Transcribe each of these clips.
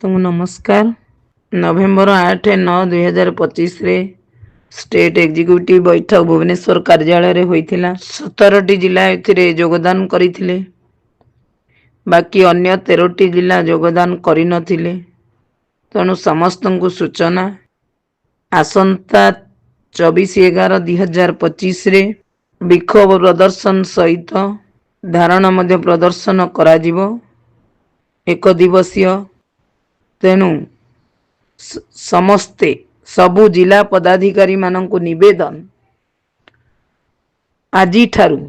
ସମସ୍ତଙ୍କୁ ନମସ୍କାର। ନଭେମ୍ବର 8-9-2025 ରେ ଷ୍ଟେଟ୍ ଏକ୍ଜିକ୍ୟୁଟିଭ ବୈଠକ ଭୁବନେଶ୍ୱର କାର୍ଯ୍ୟାଳୟରେ ହୋଇଥିଲା। 17ଟି ଜିଲ୍ଲା ଏଥିରେ ଯୋଗଦାନ କରିଥିଲେ। ବାକି ଅନ୍ୟ 13ଟି ଜିଲ୍ଲା ଯୋଗଦାନ କରିନଥିଲେ। ତେଣୁ ସମସ୍ତଙ୍କୁ ସୂଚନା, ଆସନ୍ତା 24/11/2025 ରେ ବିକ୍ଷୋଭ ପ୍ରଦର୍ଶନ ସହିତ ଧାରଣା ମଧ୍ୟ ପ୍ରଦର୍ଶନ କରାଯିବ। ଏକ ଦିବସୀୟ। ତେଣୁ ସମସ୍ତେ ସବୁ ଜିଲ୍ଲା ପଦାଧିକାରୀ ମାନଙ୍କୁ ନିବେଦନ, ଆଜିଠାରୁ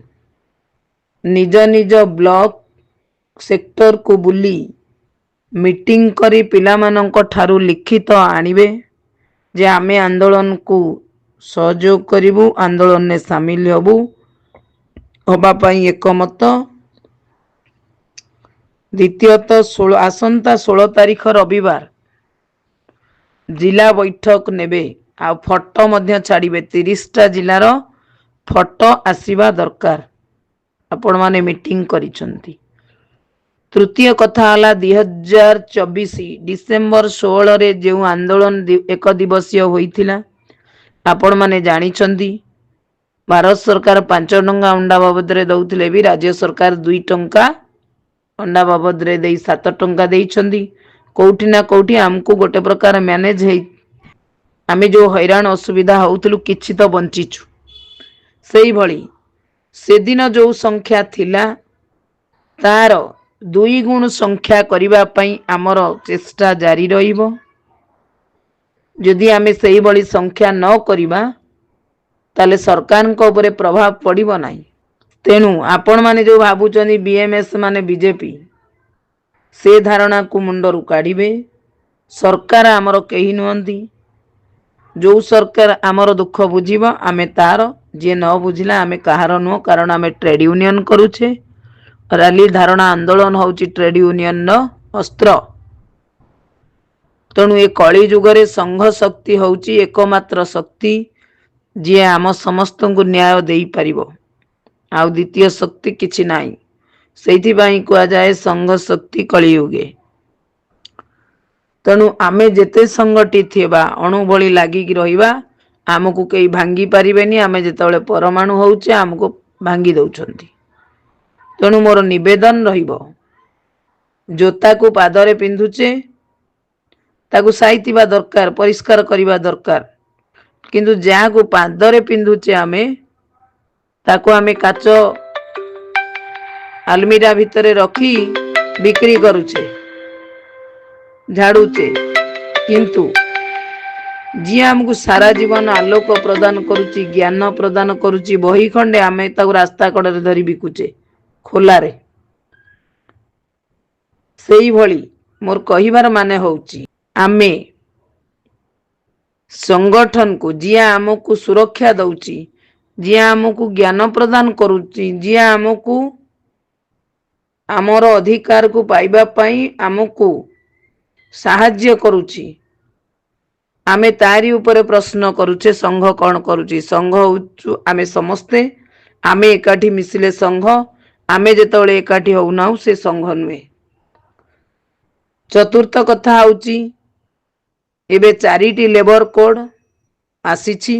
ନିଜ ନିଜ ବ୍ଲକ ସେକ୍ଟରକୁ ବୁଲି ମିଟିଂ କରି ପିଲାମାନଙ୍କ ଠାରୁ ଲିଖିତ ଆଣିବେ ଯେ ଆମେ ଆନ୍ଦୋଳନକୁ ସହଯୋଗ କରିବୁ, ଆନ୍ଦୋଳନରେ ସାମିଲ ହବା ପାଇଁ ଏକମତ। ଦ୍ୱିତୀୟତଃ ଆସନ୍ତା 16 ତାରିଖ ରବିବାର ଜିଲ୍ଲା ବୈଠକ ନେବେ, ଆଉ ଫଟୋ ମଧ୍ୟ ଛାଡ଼ିବେ। 30ଟା ଜିଲ୍ଲାର ଫଟୋ ଆସିବା ଦରକାର। ଆପଣମାନେ ମିଟିଂ କରିଛନ୍ତି। ତୃତୀୟ କଥା ହେଲା 2024 ଡିସେମ୍ବର 16ରେ ଯେଉଁ ଆନ୍ଦୋଳନ ଏକ ଦିବସୀୟ ହୋଇଥିଲା, ଆପଣମାନେ ଜାଣିଛନ୍ତି। ଭାରତ ସରକାର 5 ଟଙ୍କା ଅଣ୍ଡା ବାବଦରେ ଦଉଥିଲେ ବି ରାଜ୍ୟ ସରକାର 2 ଟଙ୍କା ଅଣ୍ଡା ବାବଦରେ ଦେଇ 7 ଟଙ୍କା ଦେଇଛନ୍ତି। କୋଉଠି ନା କୋଉଠି ଆମକୁ ଗୋଟେ ପ୍ରକାର ମ୍ୟାନେଜ ହେଇ ଆମେ ଯୋଉ ହଇରାଣ ଅସୁବିଧା ହଉଥିଲୁ କିଛି ତ ବଞ୍ଚିଛୁ। ସେଇଭଳି ସେଦିନ ଯୋଉ ସଂଖ୍ୟା ଥିଲା ତାର 2 ଗୁଣ ସଂଖ୍ୟା କରିବା ପାଇଁ ଆମର ଚେଷ୍ଟା ଜାରି ରହିବ। ଯଦି ଆମେ ସେଇଭଳି ସଂଖ୍ୟା ନ କରିବା ତାହେଲେ ସରକାରଙ୍କ ଉପରେ ପ୍ରଭାବ ପଡ଼ିବ ନାହିଁ। ତେଣୁ ଆପଣମାନେ ଯୋଉ ଭାବୁଛନ୍ତି BMS ମାନେ ବିଜେପି, ସେ ଧାରଣାକୁ ମୁଣ୍ଡରୁ କାଢ଼ିବେ। ସରକାର ଆମର କେହି ନୁହନ୍ତି। ଯୋଉ ସରକାର ଆମର ଦୁଃଖ ବୁଝିବ ଆମେ ତାର, ଯିଏ ନ ବୁଝିଲା ଆମେ କାହାର ନୁହଁ। କାରଣ ଆମେ ଟ୍ରେଡ ୟୁନିୟନ କରୁଛେ। ରାଲି ଧାରଣା ଆନ୍ଦୋଳନ ହଉଛି ଟ୍ରେଡ ୟୁନିୟନର ଅସ୍ତ୍ର। ତେଣୁ ଏ କଳି ଯୁଗରେ ସଂଘ ଶକ୍ତି ହଉଛି ଏକମାତ୍ର ଶକ୍ତି ଯିଏ ଆମ ସମସ୍ତଙ୍କୁ ନ୍ୟାୟ ଦେଇପାରିବ। ଆଉ ଦ୍ୱିତୀୟ ଶକ୍ତି କିଛି ନାହିଁ। ସେଇଥିପାଇଁ କୁହାଯାଏ ସଂଘ ଶକ୍ତି କଳିଯୁଗେ। ତେଣୁ ଆମେ ଯେତେ ସଂଗଠିତ ହେବା, ଅଣୁ ଭଳି ଲାଗିକି ରହିବା, ଆମକୁ କେହି ଭାଙ୍ଗି ପାରିବେନି। ଆମେ ଯେତେବେଳେ ପରମାଣୁ ହଉଛେ ଆମକୁ ଭାଙ୍ଗି ଦଉଛନ୍ତି। ତେଣୁ ମୋର ନିବେଦନ ରହିବ, ଜୋତାକୁ ପାଦରେ ପିନ୍ଧୁଛେ ତାକୁ ସାଇତିବା ଦରକାର, ପରିଷ୍କାର କରିବା ଦରକାର। କିନ୍ତୁ ଯାହାକୁ ପାଦରେ ପିନ୍ଧୁଛେ ଆମେ, ତାକୁ ଆମେ କାଚ ଆଲମିରା ଭିତରେ ରଖି ବିକ୍ରି କରୁଛେ, ଝାଡୁଛେ। କିନ୍ତୁ ଯିଏ ଆମକୁ ସାରା ଜୀବନ ଆଲୋକ ପ୍ରଦାନ କରୁଛି, ଜ୍ଞାନ ପ୍ରଦାନ କରୁଛି, ବହି ଖଣ୍ଡେ ଆମେ ତାକୁ ରାସ୍ତା କଡ଼ରେ ଧରି ବିକୁଛେ ଖୋଲାରେ। ସେଇଭଳି ମୋର କହିବାର ମାନେ ହଉଛି, ଆମେ ସଂଗଠନକୁ, ଯିଏ ଆମକୁ ସୁରକ୍ଷା ଦଉଛି, ଯିଏ ଆମକୁ ଜ୍ଞାନ ପ୍ରଦାନ କରୁଛି, ଯିଏ ଆମକୁ ଆମର ଅଧିକାରକୁ ପାଇବା ପାଇଁ ଆମକୁ ସାହାଯ୍ୟ କରୁଛି, ଆମେ ତାରି ଉପରେ ପ୍ରଶ୍ନ କରୁଛେ ସଂଘ କଣ କରୁଛି। ସଂଘ ହଉଛୁ ଆମେ ସମସ୍ତେ। ଆମେ ଏକାଠି ମିଶିଲେ ସଂଘ। ଆମେ ଯେତେବେଳେ ଏକାଠି ହଉନାହୁଁ ସେ ସଂଘ ନୁହେଁ। ଚତୁର୍ଥ କଥା ହଉଛି, ଏବେ 4ଟି ଲେବର କୋଡ ଆସିଛି।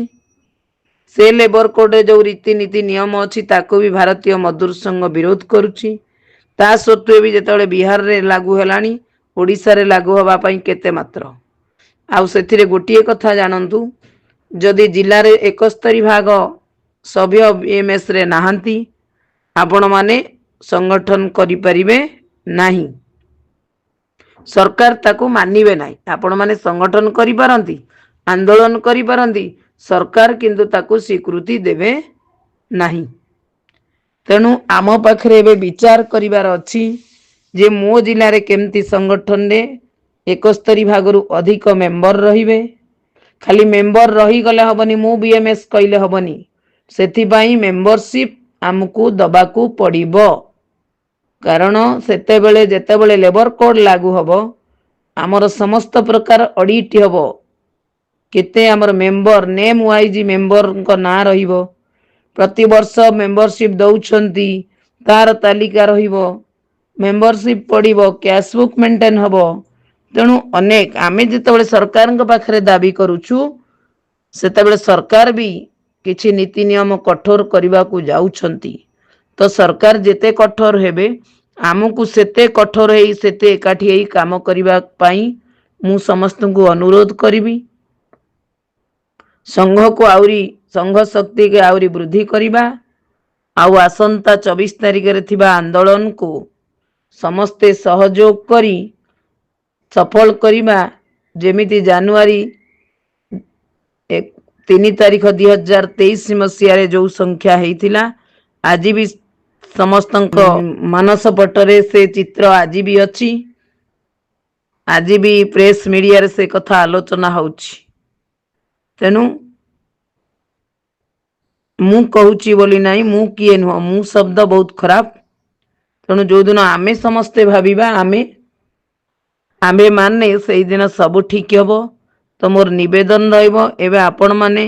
ସେ ଲେବର କୋଡରେ ଯୋଉ ରୀତିନୀତି ନିୟମ ଅଛି ତାକୁ ବି ଭାରତୀୟ ମଜଦୁର ସଂଘ ବିରୋଧ କରୁଛି। ତା ସତ୍ତ୍ୱେ ବି ଯେତେବେଳେ ବିହାରରେ ଲାଗୁ ହେଲାଣି, ଓଡ଼ିଶାରେ ଲାଗୁ ହେବା ପାଇଁ କେତେ ମାତ୍ର। ଆଉ ସେଥିରେ ଗୋଟିଏ କଥା ଜାଣନ୍ତୁ, ଯଦି ଜିଲ୍ଲାରେ 71% ସଭ୍ୟ BMS ରେ ନାହାନ୍ତି, ଆପଣମାନେ ସଂଗଠନ କରିପାରିବେ ନାହିଁ। ସରକାର ତାକୁ ମାନିବେ ନାହିଁ। ଆପଣମାନେ ସଂଗଠନ କରିପାରନ୍ତି, ଆନ୍ଦୋଳନ କରିପାରନ୍ତି, ସରକାର କିନ୍ତୁ ତାକୁ ସ୍ୱୀକୃତି ଦେବେ ନାହିଁ। ତେଣୁ ଆମ ପାଖରେ ଏବେ ବିଚାର କରିବାର ଅଛି ଯେ ମୋ ଜିଲ୍ଲାରେ କେମିତି ସଂଗଠନରେ 71%ରୁ ଅଧିକ ମେମ୍ବର ରହିବେ। ଖାଲି ମେମ୍ବର ରହିଗଲେ ହବନି, ମୁଁ BMS କହିଲେ ହବନି। ସେଥିପାଇଁ ମେମ୍ବରସିପ ଆମକୁ ଦବାକୁ ପଡ଼ିବ। କାରଣ ସେତେବେଳେ ଯେତେବେଳେ ଲେବର କୋଡ ଲାଗୁ ହବ, ଆମର ସମସ୍ତ ପ୍ରକାର ଅଡିଟ୍ ହବ। କେତେ ଆମର ମେମ୍ବର, ନେମ ୱାଇଜ ମେମ୍ବରଙ୍କ ନାଁ ରହିବ। ପ୍ରତିବର୍ଷ ମେମ୍ବରସିପ ଦଉଛନ୍ତି ତାର ତାଲିକା ରହିବ। ମେମ୍ବରସିପ ପଡ଼ିବ, କ୍ୟାଶବୁକ୍ ମେଣ୍ଟେନ ହବ। तेणु अनेक आमे जितेबाला सरकार पाखरे दाबी करुचु सेतेबाला सरकार भी किछि नीति नियम कठोर करने को जाउछंती। तो सरकार जेते कठोर हेबे आमको सेते कठोर हेई सेते एकाठी हेई काम करिबा पाई मु समस्त को अनुरोध करिबी। संघ को आउरी संघ शक्ति के आउरी वृद्धि करिबा आउ आसंता 24 तारिख रे थिबा आंदोलन को समस्ते सहयोग करी सफल करिबा। जेमिति जनवरी 3 तारिख 2023 मसीह रे जो संख्या हेइतिला आज भी समस्त मानस पटरे से चित्र आज भी अच्छी। आज भी प्रेस मीडिया रे से कथा आलोचना होउछि। तेनु मु कहूची बोली नहीं मु किए नुह मु शब्द बहुत खराब। तेणु जो दिन आमे समस्ते भाविबा आमे माने से दिन सब ठीक हबो। तो मोर निवेदन रहिबो एबे आपण माने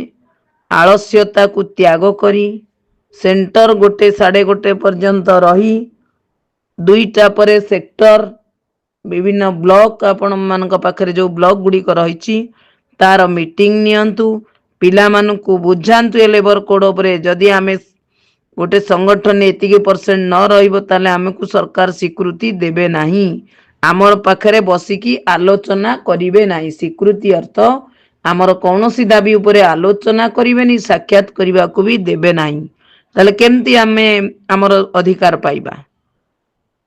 आलस्यता को त्याग करी सेंटर 1 साढ़े 1 पर्यंत रही 2टा परे सेक्टर विभिन्न ब्लॉक आपण मानक पाखरे जो ब्लॉक गुडी को रहिछि तार मीटिंग नियंतु पिला मानकु बुझांतु ए लेबर कोड उपरे जदि आमे गोटे संगठन एतिके % न रहिबो ताले आमको सरकार स्वीकृति देबे नाही। आमर पाखरे बसिकी आलोचना करिवे नाही। स्वीकृति अर्थ आमर कौनसी दाबी उपरे आलोचना करिवेनी साक्षात करिबा को भी देबे नाही। ताले केमती आमे आमर अधिकार पाइबा।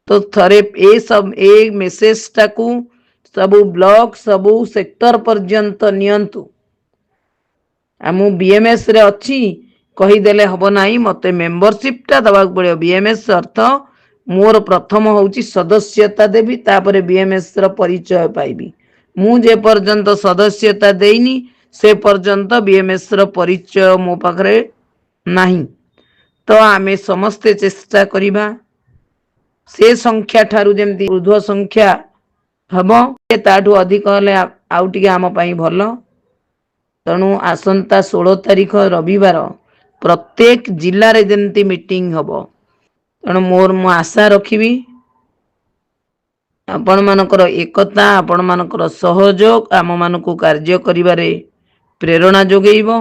तो थरे ए मेसेज टाकू सबु ब्लॉक सबु सेक्टर पर्यंत नियंतु। आमु बीएमएस रे अच्छी कहीदेले हम ना मत मेम्बरशिप टा दवा पड़े। बीएमएस अर्थ मोर प्रथम हूँ सदस्यता देवी तापर बीएमएस परिचय पाइबी। मुझे पर्यंत सदस्यता देनी से पर्यंत बीएमएस परिचय मो पाखरे नहीं। तो आमे समस्ते चेष्टा करिबा से संख्या ठारू जेमती ऊर्ध्व संख्या हम ताठू अधिक हेले आउ टिके आम पई भल। तेणु आसंता 16 तारिख रविवार प्रत्येक जिले रे जेमती मीटिंग हबो। तेणु मोर मु आशा रखिबी आपण मानकर एकता आपण मानकर सहयोग आम मानकु कार्य करिवारे प्रेरणा जोगेइबो।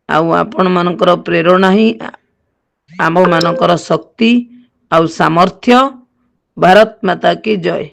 आउ आपण मानकर प्रेरणा ही आम मानकर शक्ति आउ सामर्थ्य। भारत माता की जय।